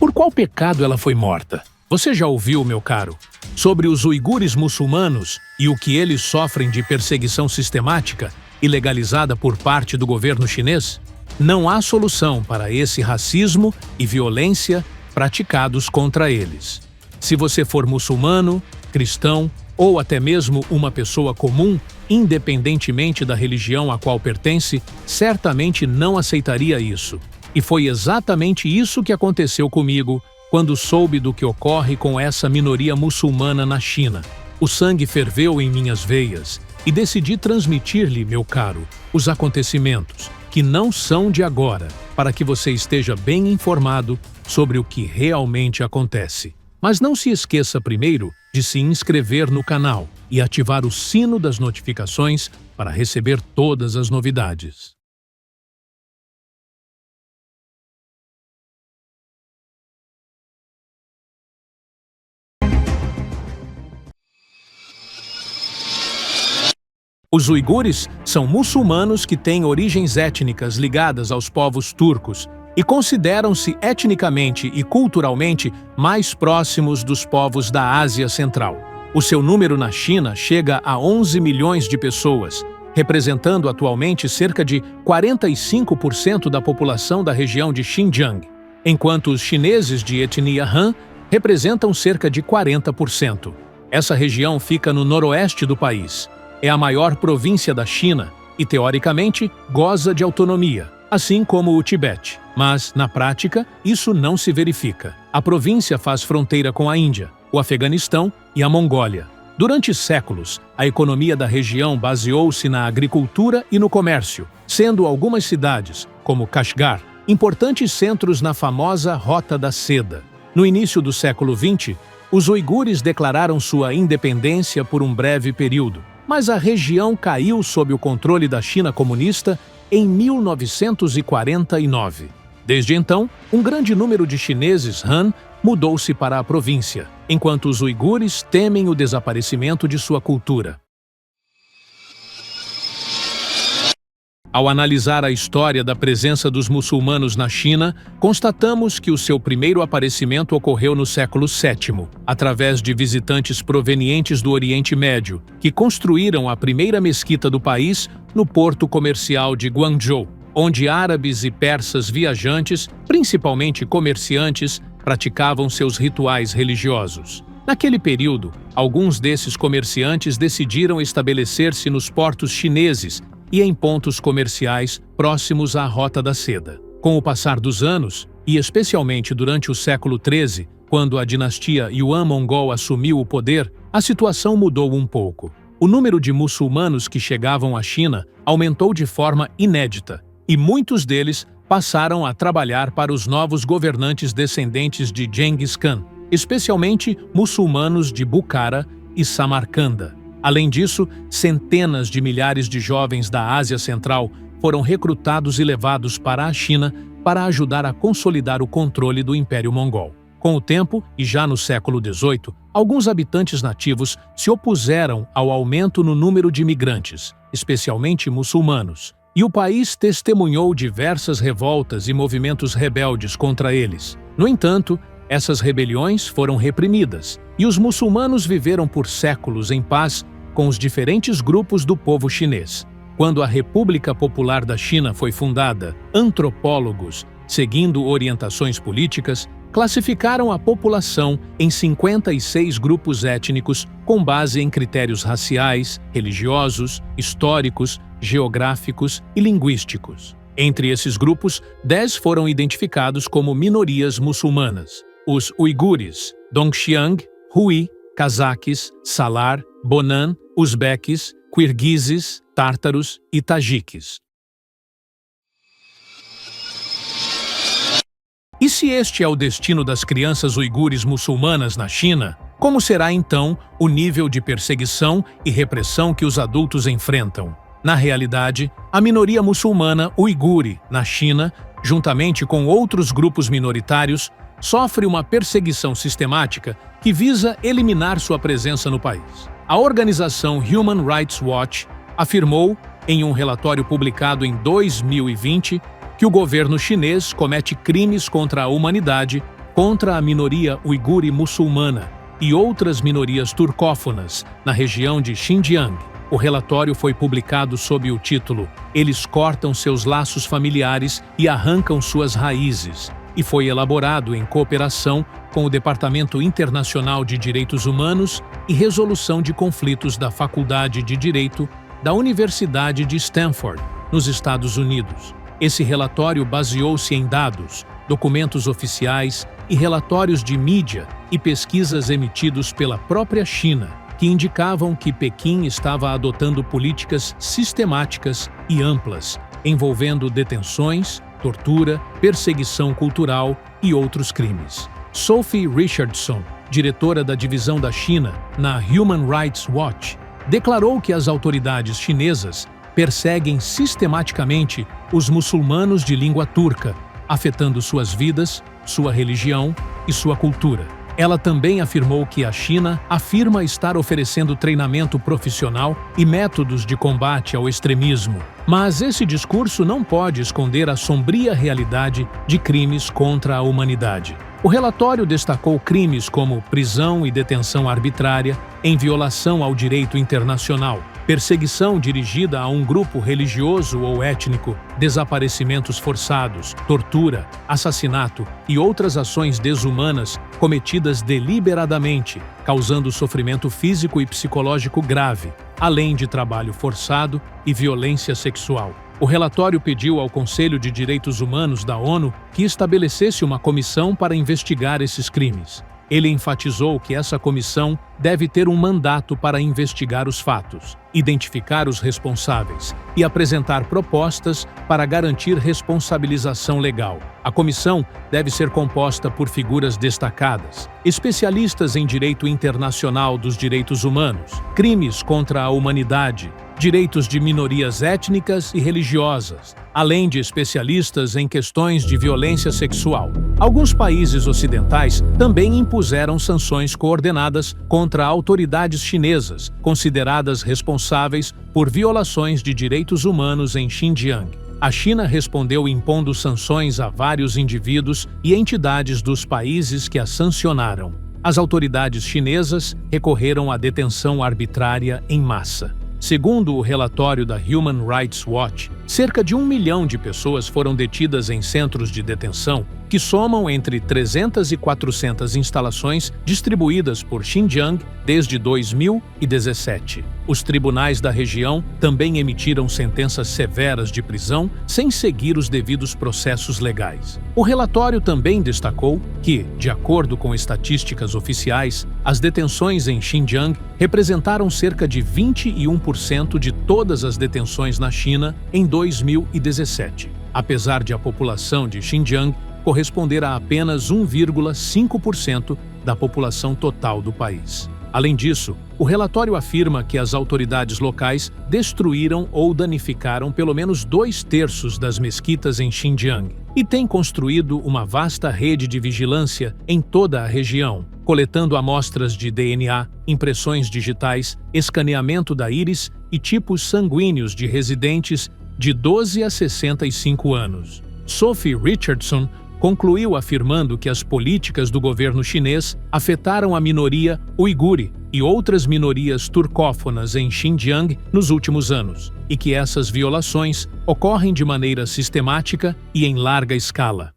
Por qual pecado ela foi morta? Você já ouviu, meu caro, sobre os uigures muçulmanos e o que eles sofrem de perseguição sistemática e legalizada por parte do governo chinês? Não há solução para esse racismo e violência praticados contra eles. Se você for muçulmano, cristão ou até mesmo uma pessoa comum, independentemente da religião a qual pertence, certamente não aceitaria isso. E foi exatamente isso que aconteceu comigo quando soube do que ocorre com essa minoria muçulmana na China. O sangue ferveu em minhas veias e decidi transmitir-lhe, meu caro, os acontecimentos, que não são de agora, para que você esteja bem informado sobre o que realmente acontece. Mas não se esqueça primeiro de se inscrever no canal e ativar o sino das notificações para receber todas as novidades. Os uigures são muçulmanos que têm origens étnicas ligadas aos povos turcos e consideram-se etnicamente e culturalmente mais próximos dos povos da Ásia Central. O seu número na China chega a 11 milhões de pessoas, representando atualmente cerca de 45% da população da região de Xinjiang, enquanto os chineses de etnia Han representam cerca de 40%. Essa região fica no noroeste do país. É a maior província da China e, teoricamente, goza de autonomia, assim como o Tibete. Mas, na prática, isso não se verifica. A província faz fronteira com a Índia, o Afeganistão e a Mongólia. Durante séculos, a economia da região baseou-se na agricultura e no comércio, sendo algumas cidades, como Kashgar, importantes centros na famosa Rota da Seda. No início do século XX, os uigures declararam sua independência por um breve período, mas a região caiu sob o controle da China comunista em 1949. Desde então, um grande número de chineses Han mudou-se para a província, enquanto os uigures temem o desaparecimento de sua cultura. Ao analisar a história da presença dos muçulmanos na China, constatamos que o seu primeiro aparecimento ocorreu no século VII, através de visitantes provenientes do Oriente Médio, que construíram a primeira mesquita do país no porto comercial de Guangzhou, onde árabes e persas viajantes, principalmente comerciantes, praticavam seus rituais religiosos. Naquele período, alguns desses comerciantes decidiram estabelecer-se nos portos chineses e em pontos comerciais próximos à Rota da Seda. Com o passar dos anos, e especialmente durante o século XIII, quando a dinastia Yuan-Mongol assumiu o poder, a situação mudou um pouco. O número de muçulmanos que chegavam à China aumentou de forma inédita, e muitos deles passaram a trabalhar para os novos governantes descendentes de Genghis Khan, especialmente muçulmanos de Bukhara e Samarcanda. Além disso, centenas de milhares de jovens da Ásia Central foram recrutados e levados para a China para ajudar a consolidar o controle do Império Mongol. Com o tempo, e já no século XVIII, alguns habitantes nativos se opuseram ao aumento no número de imigrantes, especialmente muçulmanos, e o país testemunhou diversas revoltas e movimentos rebeldes contra eles. No entanto, essas rebeliões foram reprimidas, e os muçulmanos viveram por séculos em paz com os diferentes grupos do povo chinês. Quando a República Popular da China foi fundada, antropólogos, seguindo orientações políticas, classificaram a população em 56 grupos étnicos com base em critérios raciais, religiosos, históricos, geográficos e linguísticos. Entre esses grupos, 10 foram identificados como minorias muçulmanas: os uigures, Dongxiang, Hui, cazaques, Salar, Bonan, uzbeques, quirguizes, tártaros e tajiques. E se este é o destino das crianças uigures muçulmanas na China, como será então o nível de perseguição e repressão que os adultos enfrentam? Na realidade, a minoria muçulmana uigure na China, juntamente com outros grupos minoritários, sofre uma perseguição sistemática que visa eliminar sua presença no país. A organização Human Rights Watch afirmou, em um relatório publicado em 2020, que o governo chinês comete crimes contra a humanidade contra a minoria uigure muçulmana e outras minorias turcófonas na região de Xinjiang. O relatório foi publicado sob o título "Eles cortam seus laços familiares e arrancam suas raízes", e foi elaborado em cooperação com o Departamento Internacional de Direitos Humanos e Resolução de Conflitos da Faculdade de Direito da Universidade de Stanford, nos Estados Unidos. Esse relatório baseou-se em dados, documentos oficiais e relatórios de mídia e pesquisas emitidos pela própria China, que indicavam que Pequim estava adotando políticas sistemáticas e amplas, envolvendo detenções, tortura, perseguição cultural e outros crimes. Sophie Richardson, diretora da divisão da China na Human Rights Watch, declarou que as autoridades chinesas perseguem sistematicamente os muçulmanos de língua turca, afetando suas vidas, sua religião e sua cultura. Ela também afirmou que a China afirma estar oferecendo treinamento profissional e métodos de combate ao extremismo, mas esse discurso não pode esconder a sombria realidade de crimes contra a humanidade. O relatório destacou crimes como prisão e detenção arbitrária em violação ao direito internacional, perseguição dirigida a um grupo religioso ou étnico, desaparecimentos forçados, tortura, assassinato e outras ações desumanas cometidas deliberadamente, causando sofrimento físico e psicológico grave, além de trabalho forçado e violência sexual. O relatório pediu ao Conselho de Direitos Humanos da ONU que estabelecesse uma comissão para investigar esses crimes. Ele enfatizou que essa comissão deve ter um mandato para investigar os fatos, identificar os responsáveis e apresentar propostas para garantir responsabilização legal. A comissão deve ser composta por figuras destacadas, especialistas em direito internacional dos direitos humanos, crimes contra a humanidade, direitos de minorias étnicas e religiosas, além de especialistas em questões de violência sexual. Alguns países ocidentais também impuseram sanções coordenadas contra autoridades chinesas, consideradas responsáveis por violações de direitos humanos em Xinjiang. A China respondeu impondo sanções a vários indivíduos e entidades dos países que a sancionaram. As autoridades chinesas recorreram à detenção arbitrária em massa. Segundo o relatório da Human Rights Watch, cerca de 1 milhão de pessoas foram detidas em centros de detenção, que somam entre 300 e 400 instalações distribuídas por Xinjiang desde 2017. Os tribunais da região também emitiram sentenças severas de prisão sem seguir os devidos processos legais. O relatório também destacou que, de acordo com estatísticas oficiais, as detenções em Xinjiang representaram cerca de 21% de todas as detenções na China em 2017, apesar de a população de Xinjiang corresponder a apenas 1,5% da população total do país. Além disso, o relatório afirma que as autoridades locais destruíram ou danificaram pelo menos 2/3 das mesquitas em Xinjiang e tem construído uma vasta rede de vigilância em toda a região, coletando amostras de DNA, impressões digitais, escaneamento da íris e tipos sanguíneos de residentes de 12 a 65 anos. Sophie Richardson concluiu afirmando que as políticas do governo chinês afetaram a minoria uigure e outras minorias turcófonas em Xinjiang nos últimos anos, e que essas violações ocorrem de maneira sistemática e em larga escala.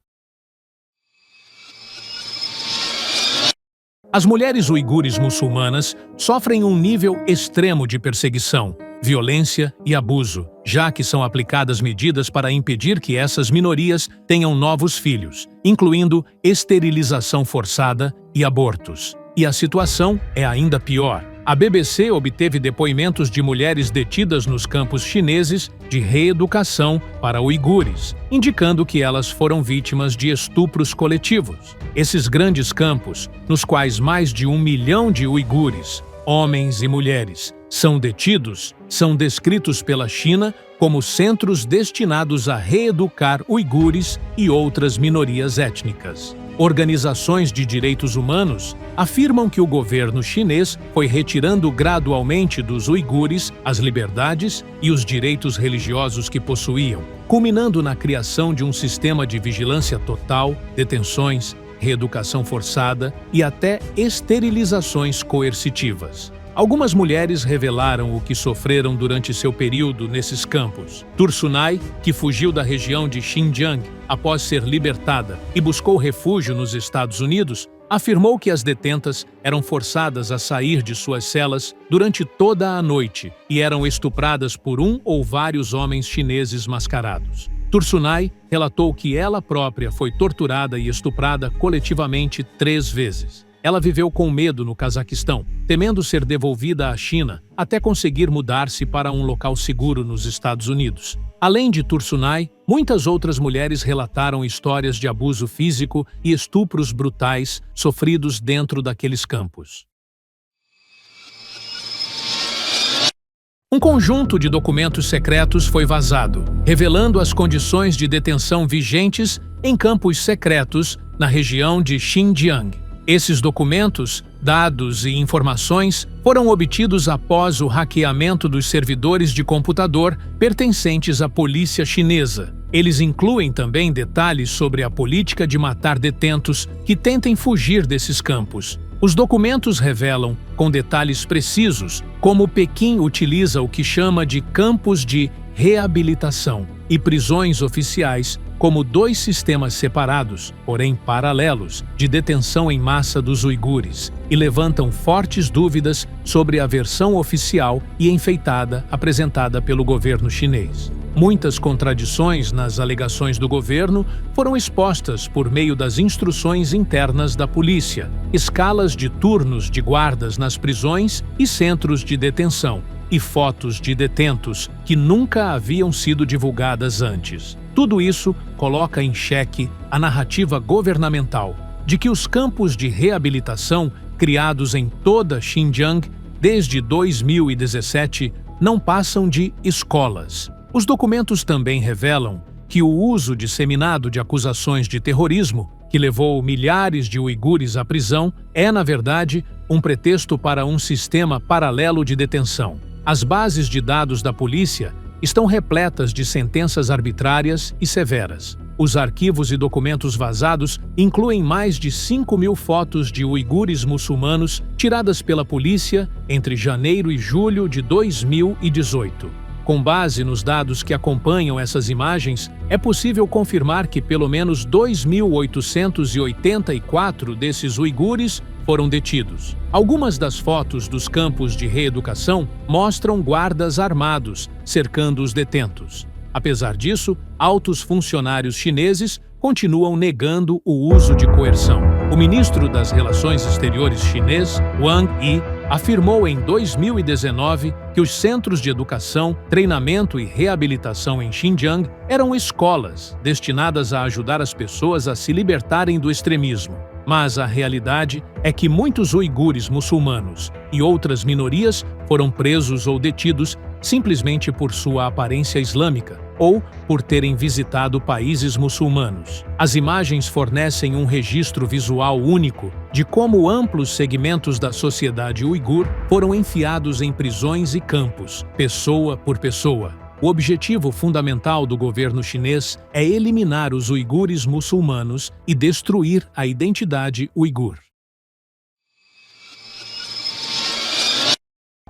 As mulheres uigures muçulmanas sofrem um nível extremo de perseguição, violência e abuso, já que são aplicadas medidas para impedir que essas minorias tenham novos filhos, incluindo esterilização forçada e abortos. E a situação é ainda pior. A BBC obteve depoimentos de mulheres detidas nos campos chineses de reeducação para uigures, indicando que elas foram vítimas de estupros coletivos. Esses grandes campos, nos quais mais de 1 milhão de uigures, homens e mulheres, são detidos, são descritos pela China como centros destinados a reeducar uigures e outras minorias étnicas. Organizações de direitos humanos afirmam que o governo chinês foi retirando gradualmente dos uigures as liberdades e os direitos religiosos que possuíam, culminando na criação de um sistema de vigilância total, detenções, reeducação forçada e até esterilizações coercitivas. Algumas mulheres revelaram o que sofreram durante seu período nesses campos. Tursunai, que fugiu da região de Xinjiang após ser libertada e buscou refúgio nos Estados Unidos, afirmou que as detentas eram forçadas a sair de suas celas durante toda a noite e eram estupradas por um ou vários homens chineses mascarados. Tursunai relatou que ela própria foi torturada e estuprada coletivamente 3 vezes. Ela viveu com medo no Cazaquistão, temendo ser devolvida à China até conseguir mudar-se para um local seguro nos Estados Unidos. Além de Tursunai, muitas outras mulheres relataram histórias de abuso físico e estupros brutais sofridos dentro daqueles campos. Um conjunto de documentos secretos foi vazado, revelando as condições de detenção vigentes em campos secretos na região de Xinjiang. Esses documentos, dados e informações foram obtidos após o hackeamento dos servidores de computador pertencentes à polícia chinesa. Eles incluem também detalhes sobre a política de matar detentos que tentem fugir desses campos. Os documentos revelam, com detalhes precisos, como Pequim utiliza o que chama de campos de reabilitação e prisões oficiais como 2 sistemas separados, porém paralelos, de detenção em massa dos uigures, e levantam fortes dúvidas sobre a versão oficial e enfeitada apresentada pelo governo chinês. Muitas contradições nas alegações do governo foram expostas por meio das instruções internas da polícia, escalas de turnos de guardas nas prisões e centros de detenção, e fotos de detentos que nunca haviam sido divulgadas antes. Tudo isso coloca em xeque a narrativa governamental de que os campos de reabilitação criados em toda Xinjiang desde 2017 não passam de escolas. Os documentos também revelam que o uso disseminado de acusações de terrorismo, que levou milhares de uigures à prisão, é, na verdade, um pretexto para um sistema paralelo de detenção. As bases de dados da polícia estão repletas de sentenças arbitrárias e severas. Os arquivos e documentos vazados incluem mais de 5.000 fotos de uigures muçulmanos tiradas pela polícia entre janeiro e julho de 2018. Com base nos dados que acompanham essas imagens, é possível confirmar que pelo menos 2.884 desses uigures foram detidos. Algumas das fotos dos campos de reeducação mostram guardas armados cercando os detentos. Apesar disso, altos funcionários chineses continuam negando o uso de coerção. O ministro das Relações Exteriores chinês, Wang Yi, afirmou em 2019 que os centros de educação, treinamento e reabilitação em Xinjiang eram escolas destinadas a ajudar as pessoas a se libertarem do extremismo. Mas a realidade é que muitos uigures muçulmanos e outras minorias foram presos ou detidos simplesmente por sua aparência islâmica ou por terem visitado países muçulmanos. As imagens fornecem um registro visual único de como amplos segmentos da sociedade uigur foram enfiados em prisões e campos, pessoa por pessoa. O objetivo fundamental do governo chinês é eliminar os uigures muçulmanos e destruir a identidade uigur.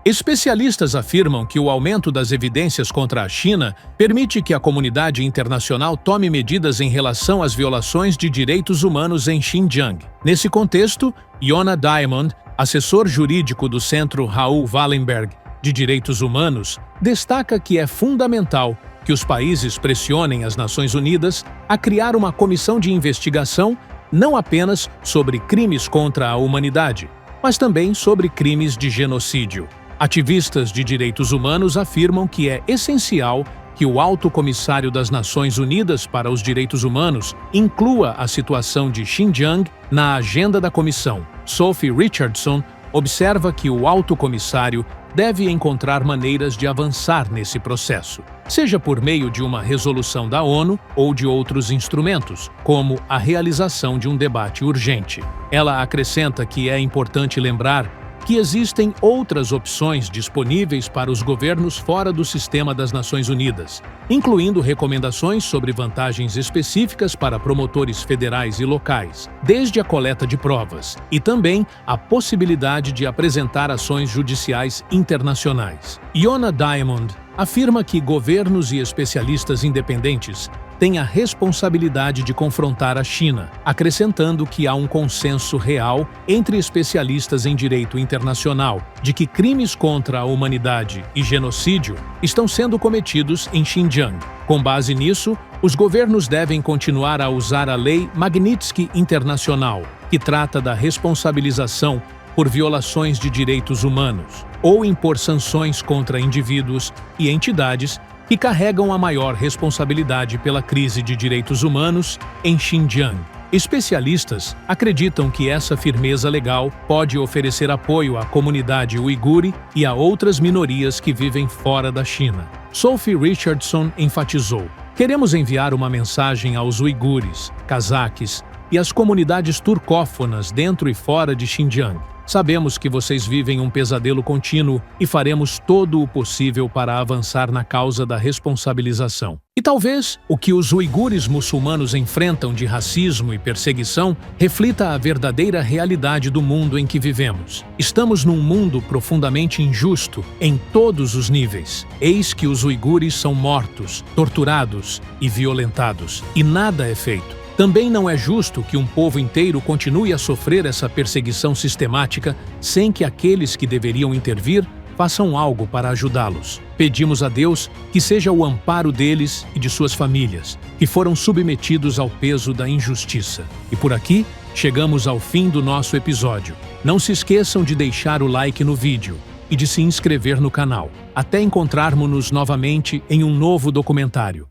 Especialistas afirmam que o aumento das evidências contra a China permite que a comunidade internacional tome medidas em relação às violações de direitos humanos em Xinjiang. Nesse contexto, Yona Diamond, assessor jurídico do Centro Raoul Wallenberg de Direitos Humanos, destaca que é fundamental que os países pressionem as Nações Unidas a criar uma comissão de investigação não apenas sobre crimes contra a humanidade, mas também sobre crimes de genocídio. Ativistas de direitos humanos afirmam que é essencial que o Alto Comissário das Nações Unidas para os Direitos Humanos inclua a situação de Xinjiang na agenda da comissão. Sophie Richardson observa que o Alto Comissário deve encontrar maneiras de avançar nesse processo, seja por meio de uma resolução da ONU ou de outros instrumentos, como a realização de um debate urgente. Ela acrescenta que é importante lembrar que existem outras opções disponíveis para os governos fora do sistema das Nações Unidas, incluindo recomendações sobre vantagens específicas para promotores federais e locais, desde a coleta de provas, e também a possibilidade de apresentar ações judiciais internacionais. Iona Diamond afirma que governos e especialistas independentes têm a responsabilidade de confrontar a China, acrescentando que há um consenso real entre especialistas em direito internacional de que crimes contra a humanidade e genocídio estão sendo cometidos em Xinjiang. Com base nisso, os governos devem continuar a usar a Lei Magnitsky Internacional, que trata da responsabilização por violações de direitos humanos, ou impor sanções contra indivíduos e entidades que carregam a maior responsabilidade pela crise de direitos humanos em Xinjiang. Especialistas acreditam que essa firmeza legal pode oferecer apoio à comunidade uigure e a outras minorias que vivem fora da China. Sophie Richardson enfatizou: "Queremos enviar uma mensagem aos uigures, cazaques e às comunidades turcófonas dentro e fora de Xinjiang. Sabemos que vocês vivem um pesadelo contínuo e faremos todo o possível para avançar na causa da responsabilização." E talvez o que os uigures muçulmanos enfrentam de racismo e perseguição reflita a verdadeira realidade do mundo em que vivemos. Estamos num mundo profundamente injusto em todos os níveis. Eis que os uigures são mortos, torturados e violentados, e nada é feito. Também não é justo que um povo inteiro continue a sofrer essa perseguição sistemática sem que aqueles que deveriam intervir façam algo para ajudá-los. Pedimos a Deus que seja o amparo deles e de suas famílias, que foram submetidos ao peso da injustiça. E por aqui, chegamos ao fim do nosso episódio. Não se esqueçam de deixar o like no vídeo e de se inscrever no canal. Até encontrarmos-nos novamente em um novo documentário.